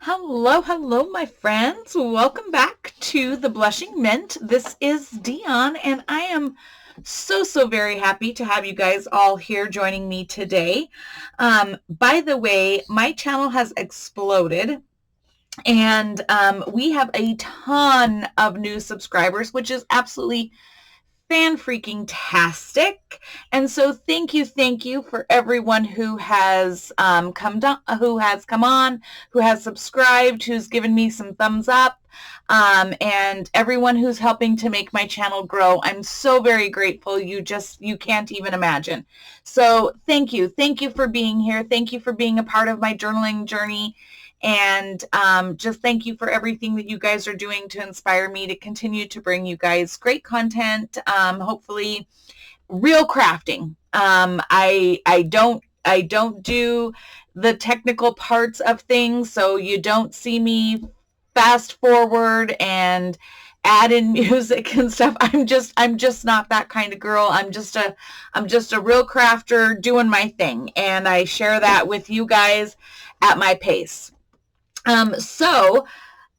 Hello, hello, my friends. Welcome back to the Blushing Mint. This is Dion, and I am so very happy to have you guys all here joining me today. By the way, my channel has exploded, and we have a ton of new subscribers, which is absolutely fan-freaking-tastic. And so thank you for everyone who has come on, who has subscribed, who's given me some thumbs up, and everyone who's helping to make my channel grow. I'm so very grateful. You can't even imagine. So thank you for being here. Thank you for being a part of my journaling journey. And just thank you for everything that you guys are doing to inspire me to continue to bring you guys great content, hopefully real crafting. I don't do the technical parts of things, so you don't see me fast forward and add in music and stuff. I'm just not that kind of girl. I'm just a real crafter doing my thing, and I share that with you guys at my pace. So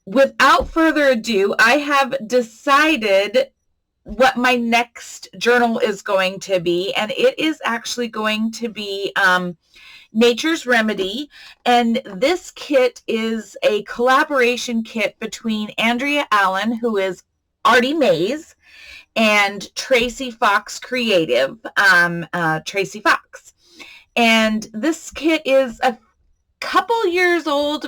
without further ado, I have decided what my next journal is going to be, and it is actually going to be Nature's Remedy. And this kit is a collaboration kit between Andrea Allen, who is Artie Mays, and Tracy Fox Creative, Tracy Fox. And this kit is a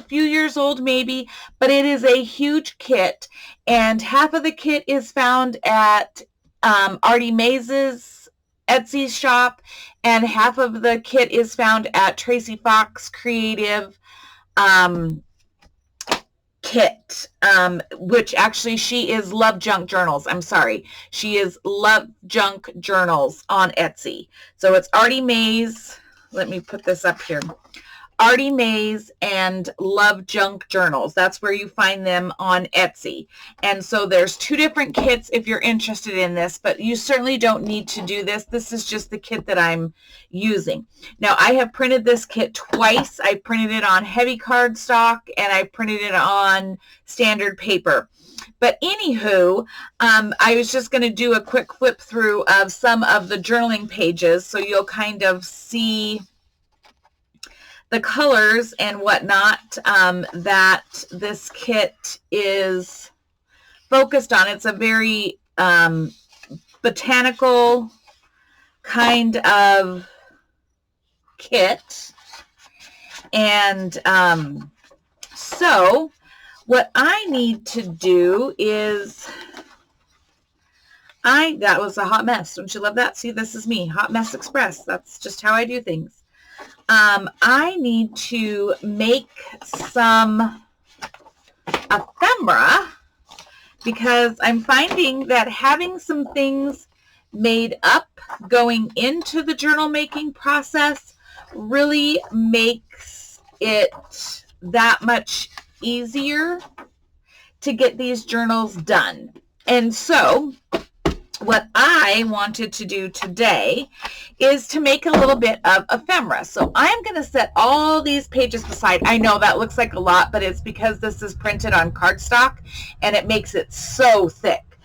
few years old maybe, but it is a huge kit, and half of the kit is found at Artie Mays's Etsy shop, and half of the kit is found at Tracy Fox Creative kit, which actually she is Love Junk Journals. I'm sorry. She is Love Junk Journals on Etsy. So it's Artie Mays. Let me put this up here. Artie Mays and Love Junk Journals. That's where you find them on Etsy. And so there's two different kits if you're interested in this, but you certainly don't need to do this. This is just the kit that I'm using. Now, I have printed this kit twice. I printed it on heavy cardstock, and I printed it on standard paper. But anywho, I was just going to do a quick flip through of some of the journaling pages, so you'll kind of see the colors and whatnot that this kit is focused on. It's a very botanical kind of kit. And so what I need to do is, that was a hot mess. Don't you love that? See, this is me, Hot Mess Express. That's just how I do things. I need to make some ephemera, because I'm finding that having some things made up going into the journal making process really makes it that much easier to get these journals done. And so what I wanted to do today is to make a little bit of ephemera. So I'm going to set all these pages aside. I know that looks like a lot, but it's because this is printed on cardstock and it makes it so thick.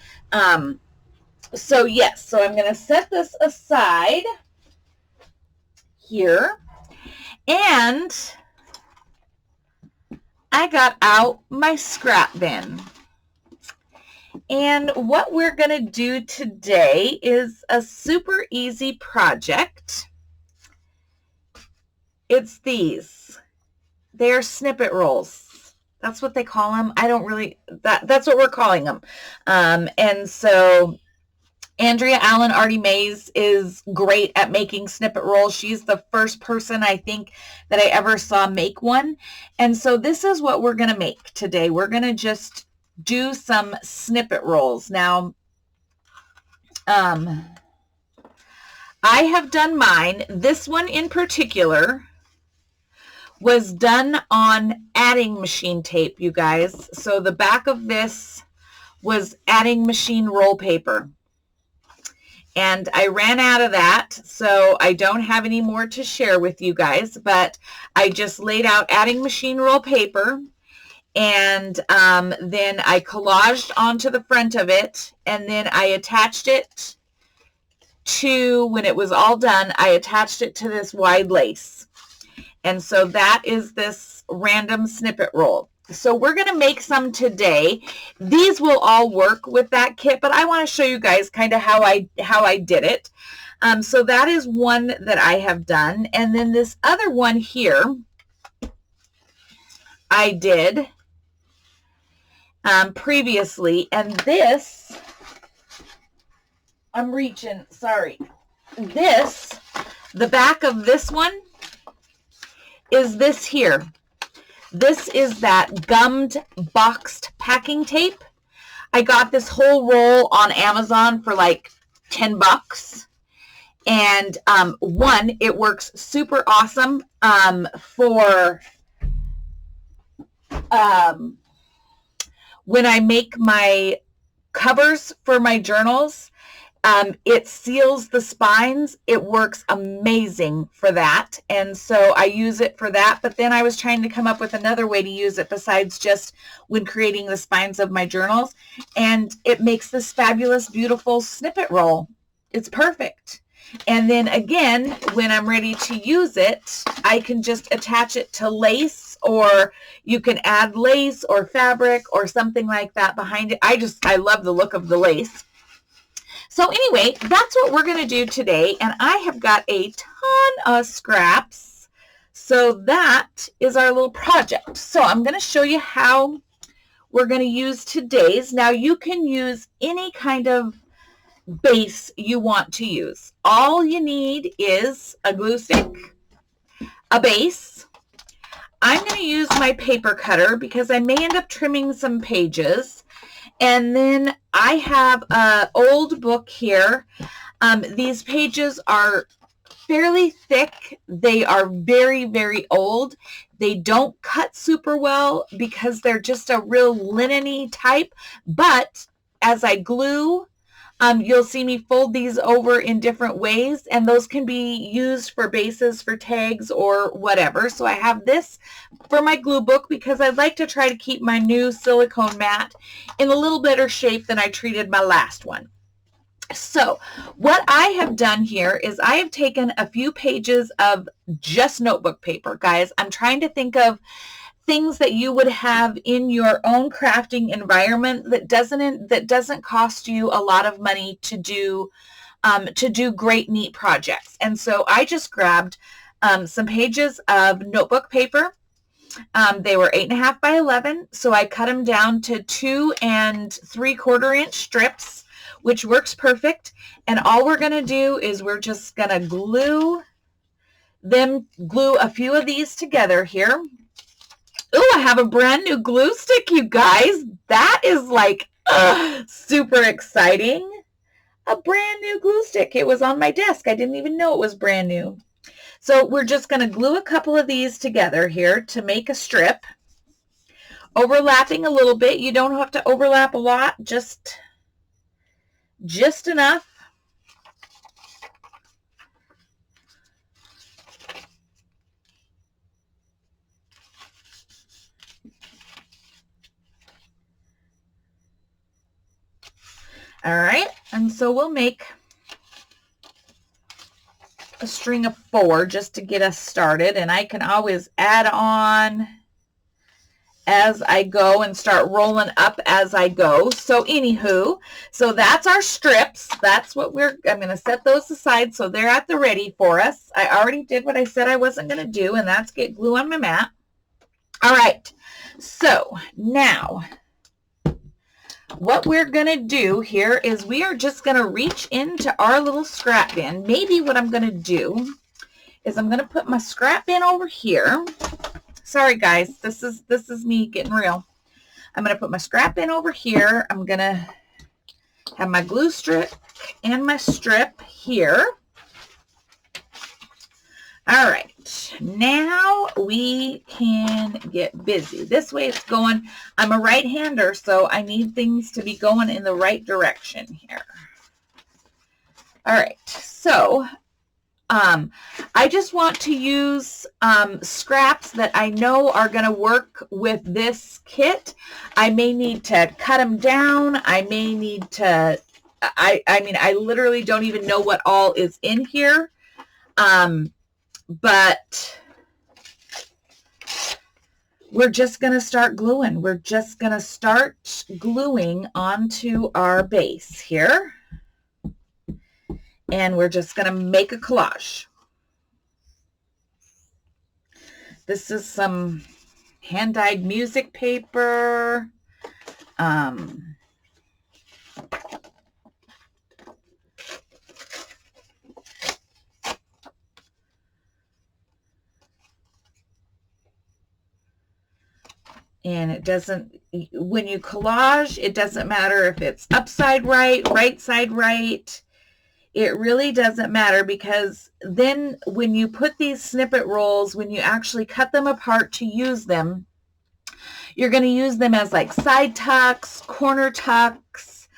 So I'm going to set this aside here, and I got out my scrap bin. And what we're going to do today is a super easy project. It's these. They're snippet rolls. That's what they call them. I don't really, that's what we're calling them. And so Andrea Allen, Artie Mays, is great at making snippet rolls. She's the first person, I think, that I ever saw make one. And so this is what we're going to make today. We're going to just do some snippet rolls. Now, I have done mine. This one in particular was done on adding machine tape, you guys. So the back of this was adding machine roll paper. And I ran out of that, so I don't have any more to share with you guys, but I just laid out adding machine roll paper, And then I collaged onto the front of it, and then I attached it to, when it was all done, I attached it to this wide lace. And so that is this random snippet roll. So we're going to make some today. These will all work with that kit, but I want to show you guys kind of how I did it. So that is one that I have done. And then this other one here, I did previously. And this, I'm reaching, sorry. This, the back of this one is this here. This is that gummed boxed packing tape. I got this whole roll on Amazon for like 10 bucks. And one, it works super awesome for when I make my covers for my journals. It seals the spines. It works amazing for that. And so I use it for that. But then I was trying to come up with another way to use it besides just when creating the spines of my journals. And it makes this fabulous, beautiful snippet roll. It's perfect. And then again, when I'm ready to use it, I can just attach it to lace, or you can add lace or fabric or something like that behind it. I love the look of the lace. So anyway, that's what we're going to do today. And I have got a ton of scraps. So that is our little project. So I'm going to show you how we're going to use today's. Now you can use any kind of base you want to use. All you need is a glue stick, a base. I'm going to use my paper cutter because I may end up trimming some pages. And then I have an old book here. These pages are fairly thick. They are very, very old. They don't cut super well because they're just a real linen-y type. But as I glue, you'll see me fold these over in different ways, and those can be used for bases, for tags, or whatever. So I have this for my glue book because I'd like to try to keep my new silicone mat in a little better shape than I treated my last one. So what I have done here is I have taken a few pages of just notebook paper. Guys, I'm trying to think of things that you would have in your own crafting environment that doesn't cost you a lot of money to do great, neat projects. And so I just grabbed some pages of notebook paper. They were 8.5 by 11, so I cut them down to 2 3/4 inch strips, which works perfect. And all we're going to do is we're just going to glue a few of these together here. Oh, I have a brand new glue stick, you guys. That is like super exciting. A brand new glue stick. It was on my desk. I didn't even know it was brand new. So we're just going to glue a couple of these together here to make a strip. Overlapping a little bit. You don't have to overlap a lot, just enough. All right, and so we'll make a string of 4 just to get us started, and I can always add on as I go and start rolling up as I go. So anywho, so that's our strips. That's what I'm going to set those aside so they're at the ready for us. I already did what I said I wasn't going to do, and that's get glue on my mat. All right, so now what we're going to do here is we are just going to reach into our little scrap bin. Maybe what I'm going to do is I'm going to put my scrap bin over here. Sorry, guys. This is me getting real. I'm going to put my scrap bin over here. I'm going to have my glue strip and my strip here. All right. Now we can get busy. This way it's going. I'm a right-hander, so I need things to be going in the right direction here. All right, so I just want to use scraps that I know are going to work with this kit. I may need to cut them down. I may need to, I mean, I literally don't even know what all is in here. But we're just going to start gluing. We're just going to start gluing onto our base here. And we're just going to make a collage. This is some hand-dyed music paper. And it doesn't, when you collage, it doesn't matter if it's upside right, right side right. It really doesn't matter, because then when you put these snippet rolls, when you actually cut them apart to use them, you're going to use them as like side tucks, corner tucks.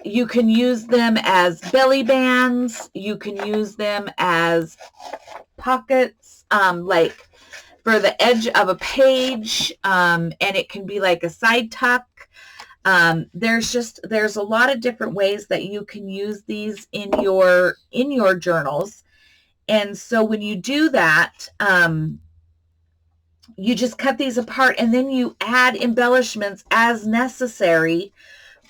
You can use them as belly bands. You can use them as pockets, like for the edge of a page, and it can be like a side tuck. There's a lot of different ways that you can use these in your journals. And so when you do that, you just cut these apart, and then you add embellishments as necessary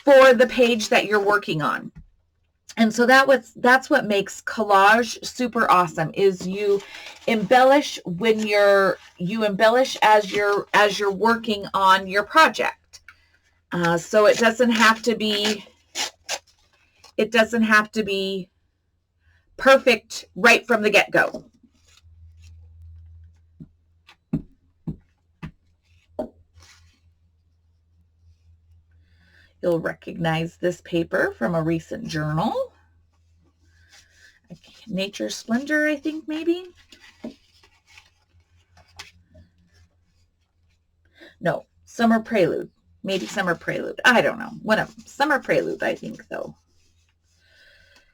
for the page that you're working on. And so that's what makes collage super awesome, is you embellish when you embellish as you're working on your project. So it doesn't have to be perfect right from the get-go. You'll recognize this paper from a recent journal. Nature Splendor, I think, maybe. No, Summer Prelude. Maybe Summer Prelude. I don't know. One of them. Summer Prelude, I think, though.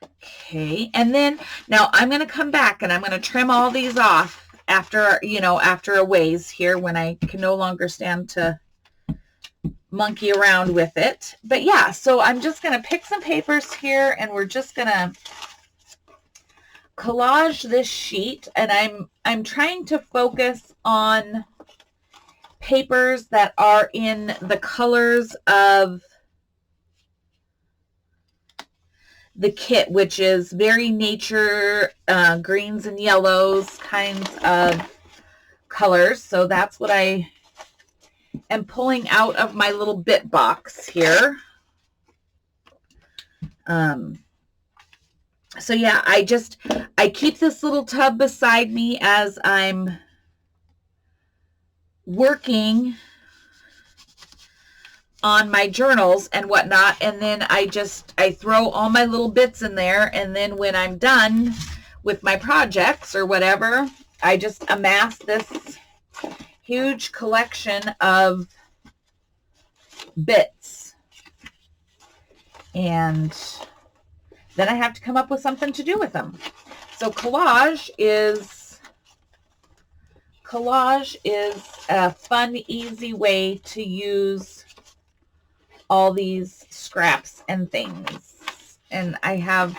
Okay, and then now I'm going to come back and I'm going to trim all these off after a ways here, when I can no longer stand to monkey around with it. But yeah, so I'm just going to pick some papers here, and we're just going to collage this sheet. And I'm trying to focus on papers that are in the colors of the kit, which is very nature, greens and yellows kinds of colors. So that's what I am pulling out of my little bit box here. So yeah, I keep this little tub beside me as I'm working on my journals and whatnot, and then I throw all my little bits in there, and then when I'm done with my projects or whatever, I just amass this huge collection of bits, and then I have to come up with something to do with them. So collage is a fun, easy way to use all these scraps and things. And I have,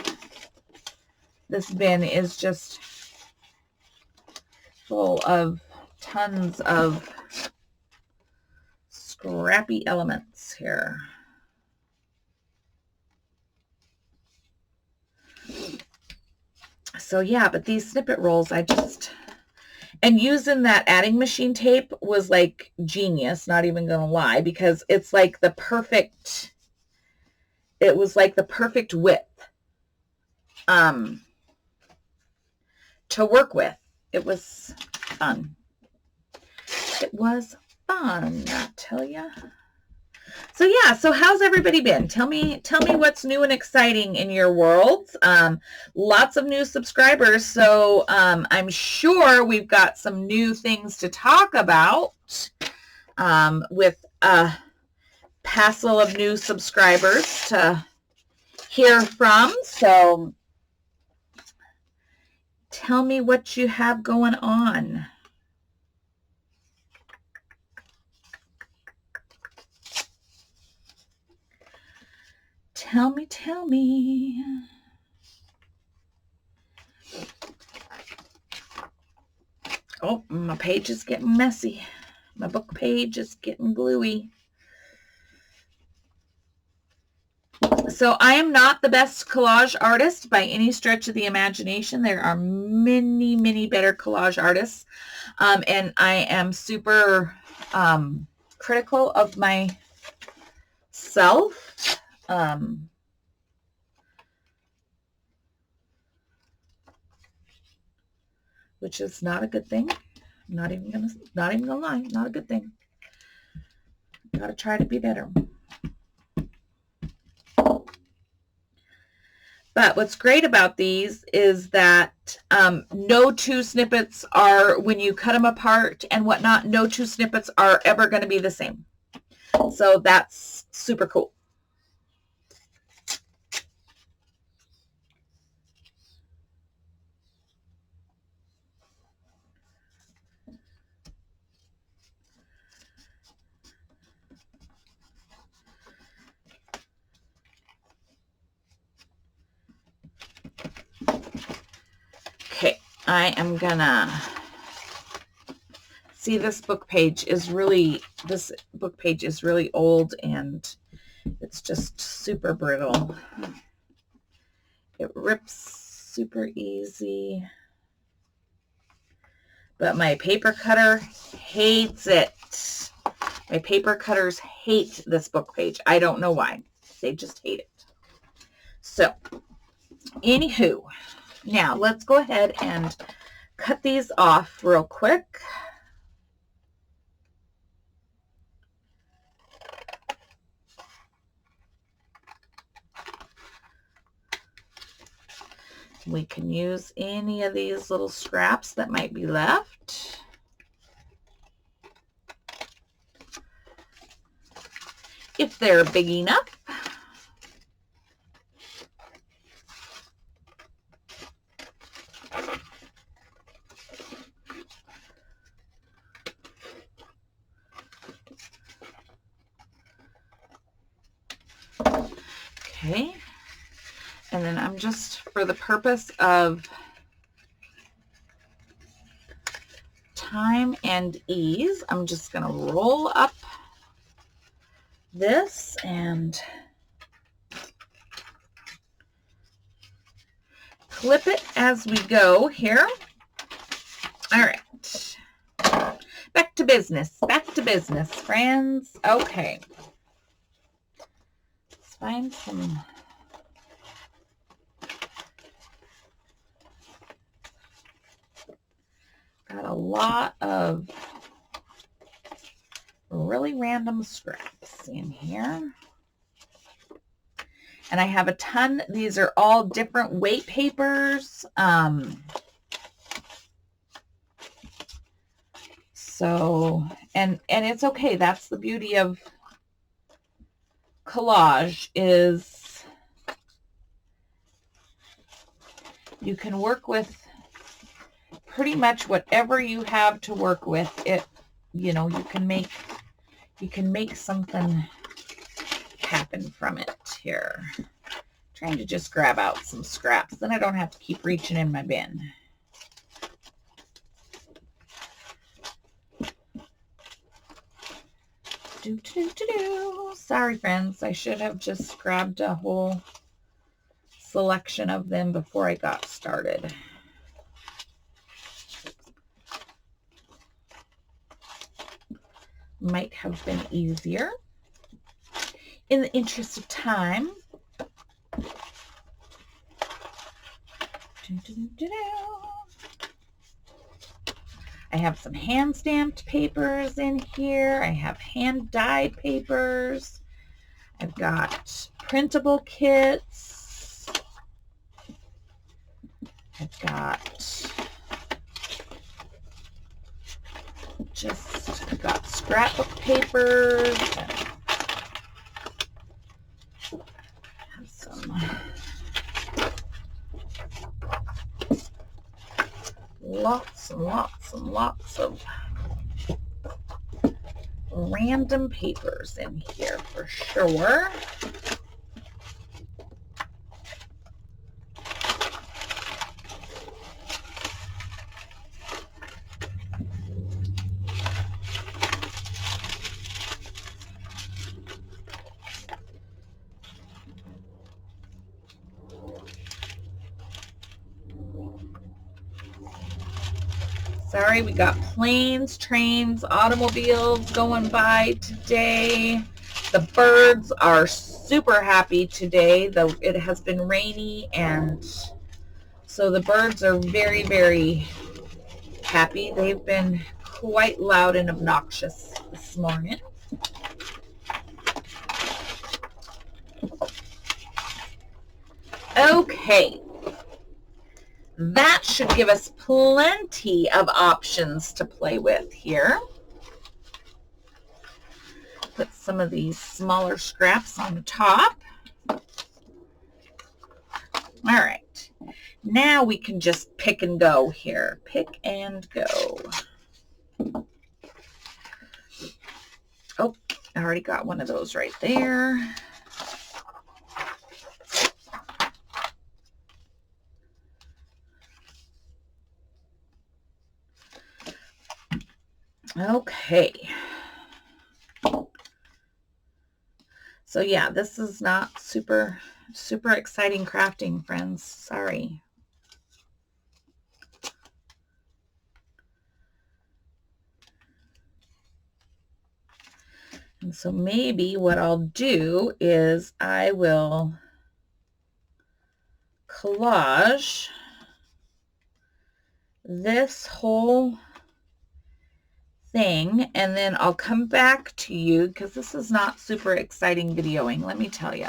this bin is just full of tons of scrappy elements here. So yeah, but these snippet rolls, and using that adding machine tape was like genius, not even gonna lie, because it's like it was like the perfect width to work with. It was fun. It was fun, I tell ya. So yeah, so how's everybody been? Tell me what's new and exciting in your worlds. Lots of new subscribers, so I'm sure we've got some new things to talk about with a passel of new subscribers to hear from. So Tell me what you have going on. Tell me, tell me. Oh, my page is getting messy. My book page is getting gluey. So I am not the best collage artist by any stretch of the imagination. There are many, many better collage artists. And I am super critical of myself. Which is not a good thing. Not even gonna lie, not a good thing. Gotta try to be better. But what's great about these is that no two snippets are, when you cut them apart and whatnot, no two snippets are ever going to be the same. So that's super cool. Okay, I am gonna see, this book page is really old and it's just super brittle. It rips super easy. But my paper cutter hates it. My paper cutters hate this book page. I don't know why. They just hate it. So, anywho, now let's go ahead and cut these off real quick. We can use any of these little scraps that might be left. If they're big enough. Okay. And then I'm just, for the purpose of time and ease, I'm just going to roll up this and clip it as we go here. All right. Back to business, friends. Okay. Let's find some. Got a lot of really random scraps in here. And I have a ton. These are all different weight papers. So, and it's okay. That's the beauty of collage, is you can work with pretty much whatever you have to work with. It, you know, you can make something happen from it here. Trying to just grab out some scraps, then I don't have to keep reaching in my bin. Sorry, friends. I should have just grabbed a whole selection of them before I got started. Might have been easier. In the interest of time. I have some hand stamped papers in here. I have hand dyed papers. I've got printable kits. I've got scrapbook papers. Have some and lots and lots of random papers in here for sure. Sorry, we got planes, trains, automobiles going by today. The birds are super happy today, though it has been rainy, and so the birds are very, very happy. They've been quite loud and obnoxious this morning. Okay. That should give us plenty of options to play with here. Put some of these smaller scraps on the top. All right. Now we can just pick and go here. Pick and go. Oh, I already got one of those right there. Okay. So yeah, this is not super exciting crafting, friends. Sorry. And so maybe what I'll do is I will collage this whole thing, and then I'll come back to you because this is not super exciting videoing, let me tell you.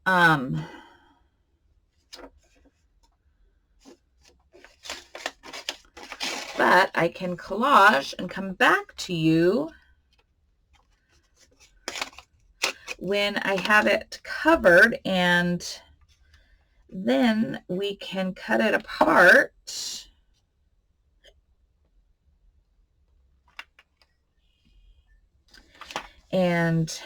But I can collage and come back to you when I have it covered, and then we can cut it apart and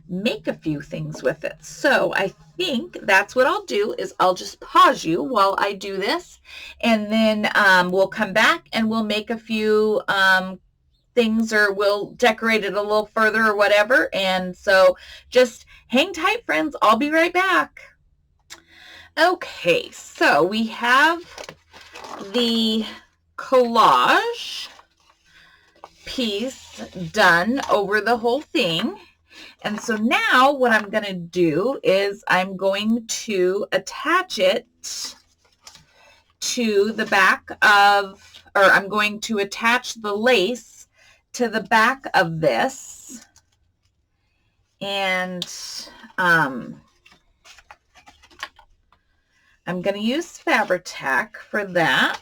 make a few things with it. So I think that's what I'll do, is I'll just pause you while I do this, and then we'll come back and we'll make a few things, or we'll decorate it a little further or whatever. And so just hang tight, friends. I'll be right back. Okay, so we have the collage piece done over the whole thing. And so now what I'm going to do is I'm going to attach it to the back of, or I'm going to attach the lace to the back of this. And I'm going to use Fabri-Tac for that,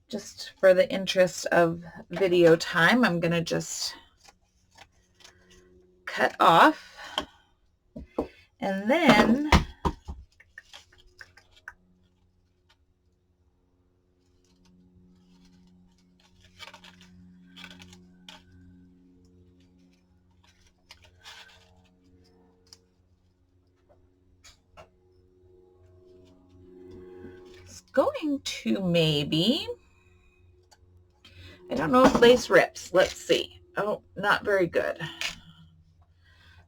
just for the interest of video time. I'm going to just cut off, and then it's going to maybe, I don't know if lace rips. Let's see. Oh, not very good.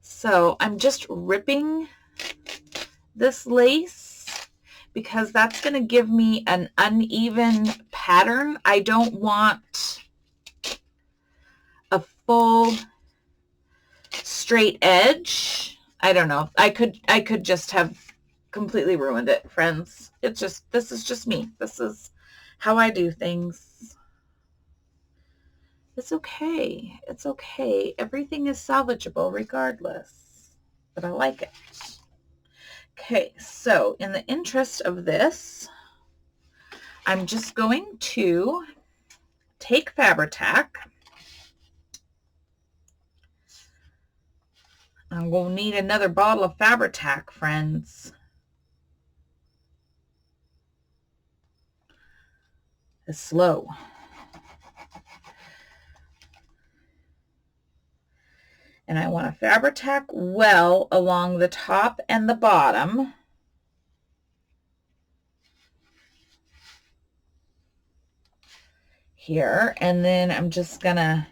So I'm just ripping this lace because that's going to give me an uneven pattern. I don't want a full straight edge. I don't know. I could just have completely ruined it, friends. It's just, this is just me. This is how I do things. It's okay. It's okay. Everything is salvageable regardless, but I like it. Okay, so in the interest of this, I'm just going to take Fabri-Tac I'm going to need another bottle of Fabri-Tac, friends. It's slow. And I want to Fabri-Tac well along the top and the bottom. Here. And then I'm just going to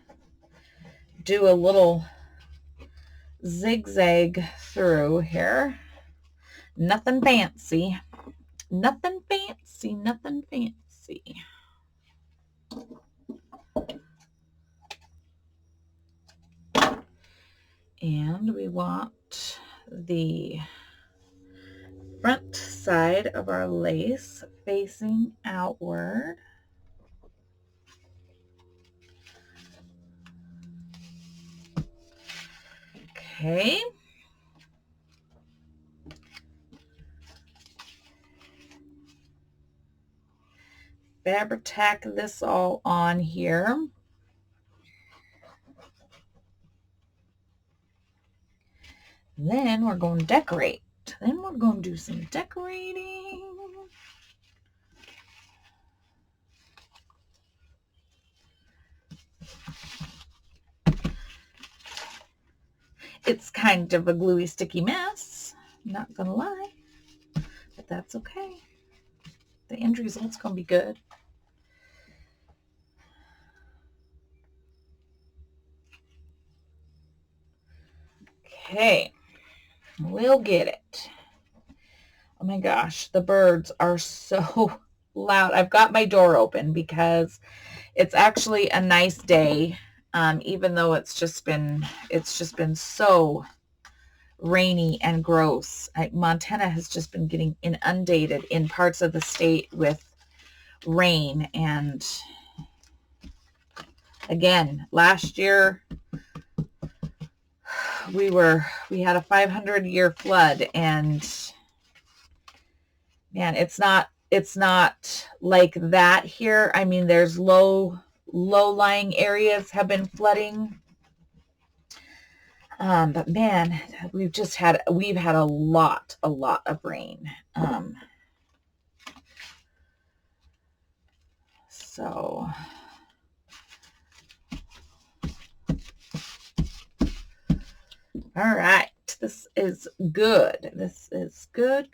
do a little zigzag through here. Nothing fancy. Nothing fancy. Nothing fancy. And we want the front side of our lace facing outward. Okay. Fabri-Tac this all on here. Then we're going to decorate. Then we're going to do some decorating. It's kind of a gluey, sticky mess. Not gonna lie, but that's okay. The end result's gonna be good. Okay, we'll get it. Oh my gosh, the birds are so loud. I've got my door open because it's actually a nice day, even though it's just been so rainy and gross. Montana has just been getting inundated in parts of the state with rain, and again, last year we had a 500-year flood, and man, it's not like that here. I mean, there's low-lying areas have been flooding. But man, we've had a lot of rain. So all right, this is good. This is good.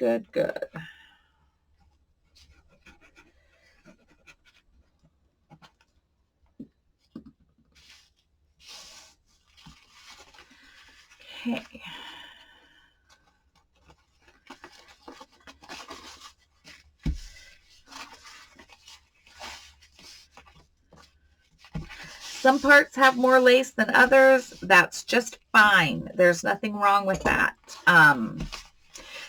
Okay. Some parts have more lace than others. That's just fine. There's nothing wrong with that.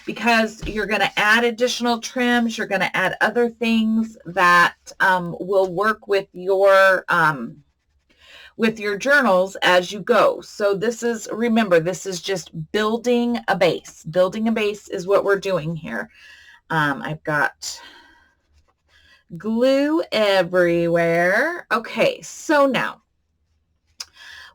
Because you're going to add additional trims, you're going to add other things that will work with your journals as you go. So this is, remember, this is just building a base. Building a base is what we're doing here. I've got glue everywhere. Okay, so now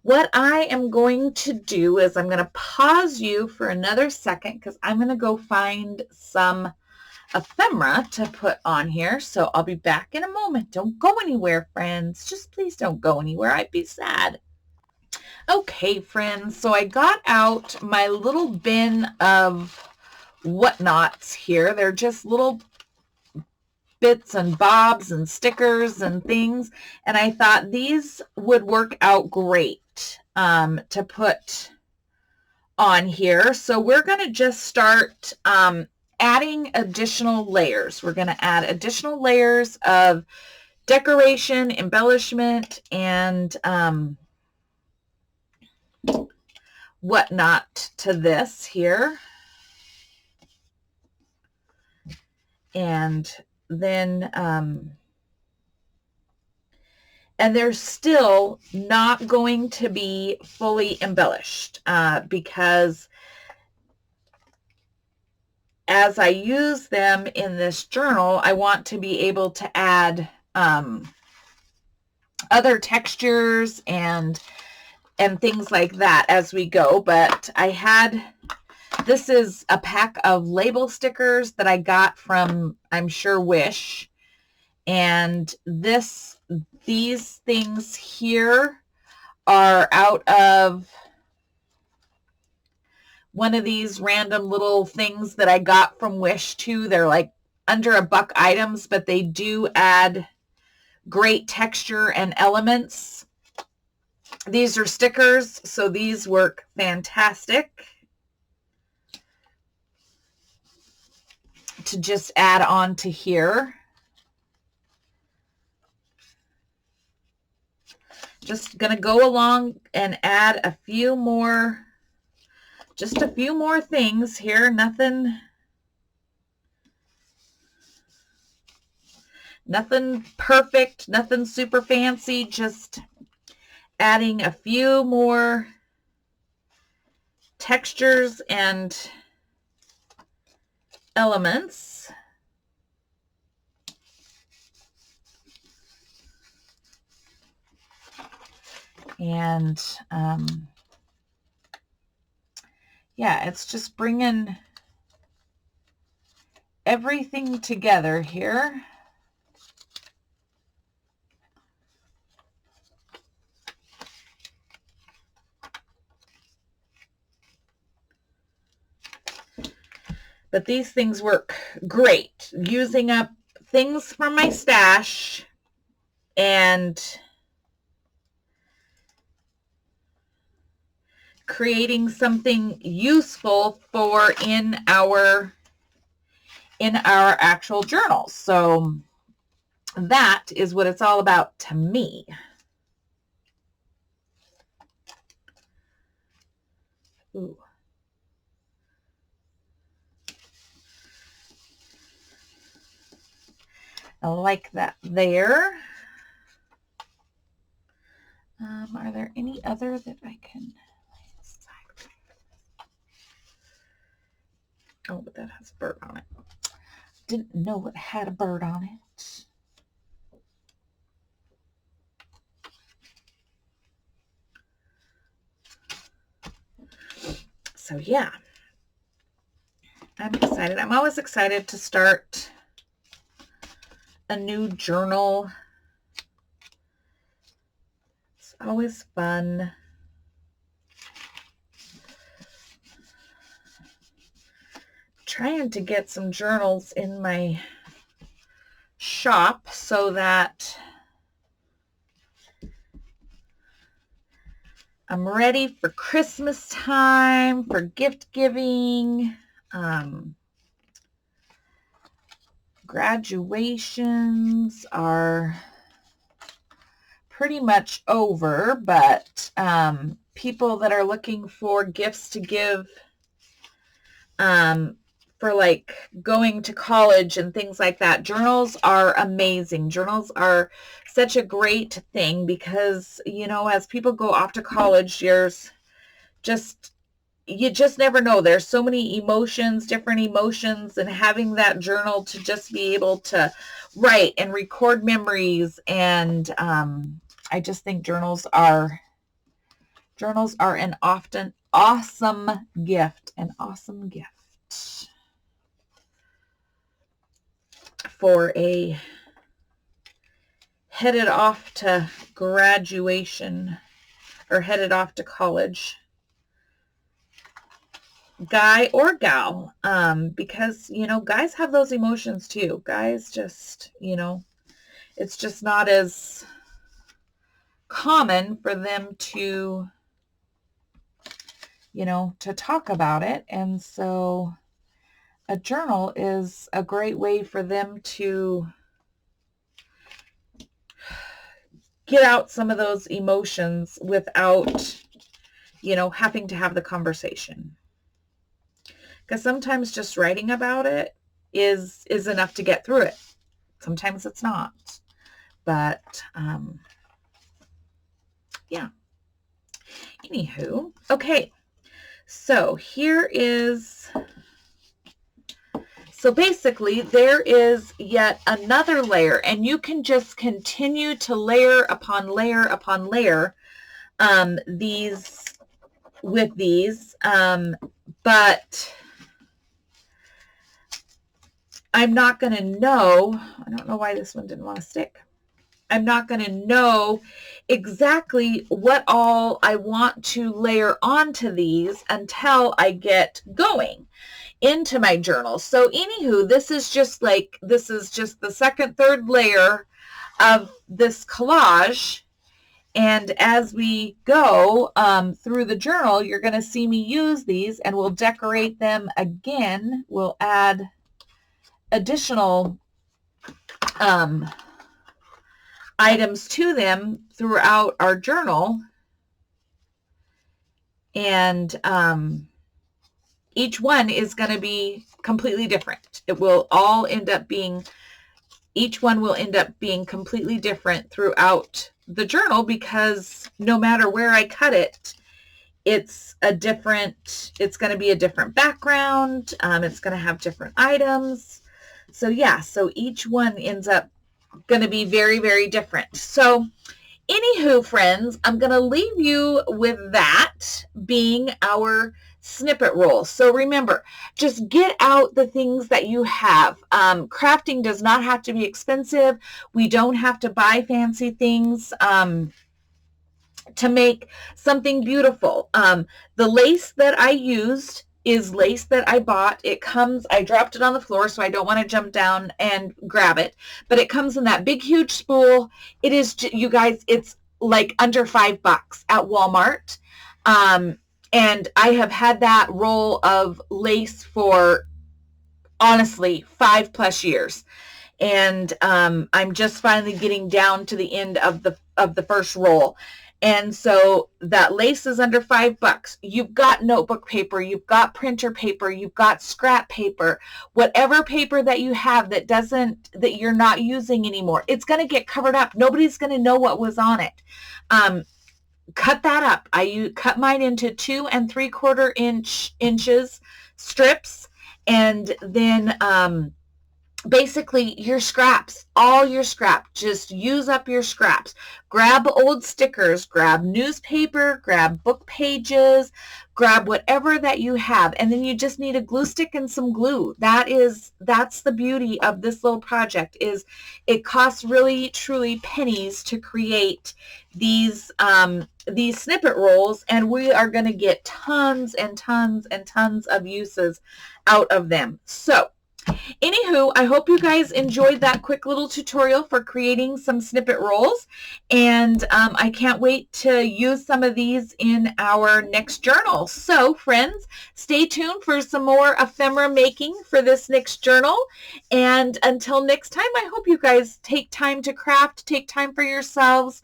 what I am going to do is I'm going to pause you for another second because I'm going to go find some ephemera to put on here. So I'll be back in a moment. Don't go anywhere, friends. Just please don't go anywhere. I'd be sad. Okay, friends. So I got out my little bin of whatnots here. They're just little bits and bobs and stickers and things. And I thought these would work out great to put on here. So we're going to just start adding additional layers. We're going to add additional layers of decoration, embellishment, and whatnot to this here. And then and they're still not going to be fully embellished because as I use them in this journal, I want to be able to add other textures and and things like that as we go. But this is a pack of label stickers that I got from, I'm sure, Wish. And these things here are out of one of these random little things that I got from Wish too. They're like under $1 items, but they do add great texture and elements. These are stickers, so these work fantastic to just add on to here. Just gonna go along and add a few more, just a few more things here. Nothing perfect, nothing super fancy, just adding a few more textures and elements. And yeah, it's just bringing everything together here. But these things work great, using up things from my stash and creating something useful for in our actual journals. So that is what it's all about to me. Ooh. I like that there. Are there any other that I can... Oh, but that has a bird on it. Didn't know it had a bird on it. So yeah, I'm excited. I'm always excited to start a new journal. It's always fun. Trying to get some journals in my shop so that I'm ready for Christmas time, for gift giving. Graduations are pretty much over, but people that are looking for gifts to give for like going to college and things like that, journals are amazing. Journals are such a great thing because, you know, as people go off to college, you just never know. There's so many emotions, different emotions, and having that journal to just be able to write and record memories. And I just think journals are an awesome gift, for a headed off to graduation or headed off to college guy or gal, because, you know, guys have those emotions too. Guys just, you know, it's just not as common for them to, you know, to talk about it. And so a journal is a great way for them to get out some of those emotions without, you know, having to have the conversation. Because sometimes just writing about it is enough to get through it. Sometimes it's not. But yeah. Anywho, okay. So here is, so basically there is yet another layer, and you can just continue to layer upon layer upon layer these with these, but I'm not going to know. I don't know why this one didn't want to stick. I'm not going to know exactly what all I want to layer onto these until I get going into my journal. So anywho, this is just the second, third layer of this collage. And as we go through the journal, you're going to see me use these, and we'll decorate them again. We'll add additional items to them throughout our journal. And each one is going to be completely different. It will all end up being, each one will end up being completely different throughout the journal, because no matter where I cut it, it's going to be a different background. It's going to have different items. So yeah, so each one ends up going to be very, very different. So anywho, friends, I'm going to leave you with that being our snippet roll. So remember, just get out the things that you have. Crafting does not have to be expensive. We don't have to buy fancy things to make something beautiful. The lace that I used is lace that I bought. It comes, I dropped it on the floor, so I don't want to jump down and grab it, but it comes in that big, huge spool. It is, you guys, it's like under $5 at Walmart. And I have had that roll of lace for, honestly, 5+ years. And I'm just finally getting down to the end of the first roll. And so that lace is under $5. You've got notebook paper, you've got printer paper, you've got scrap paper, whatever paper that you have that you're not using anymore, it's going to get covered up. Nobody's going to know what was on it. Cut that up. I cut mine into 2 3/4 inches strips, and then basically your scraps, all your scrap, just use up your scraps. Grab old stickers, grab newspaper, grab book pages, grab whatever that you have, and then you just need a glue stick and some glue. That's the beauty of this little project, is it costs really truly pennies to create these snippet rolls, and we are going to get tons and tons and tons of uses out of them. So anywho, I hope you guys enjoyed that quick little tutorial for creating some snippet rolls, and I can't wait to use some of these in our next journal. So friends, stay tuned for some more ephemera making for this next journal, and until next time, I hope you guys take time to craft, take time for yourselves,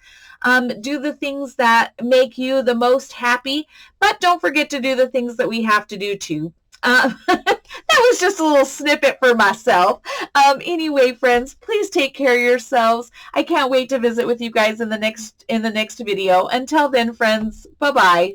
do the things that make you the most happy, but don't forget to do the things that we have to do too. That was just a little snippet for myself. Anyway, friends, please take care of yourselves. I can't wait to visit with you guys in the next video. Until then, friends, bye-bye.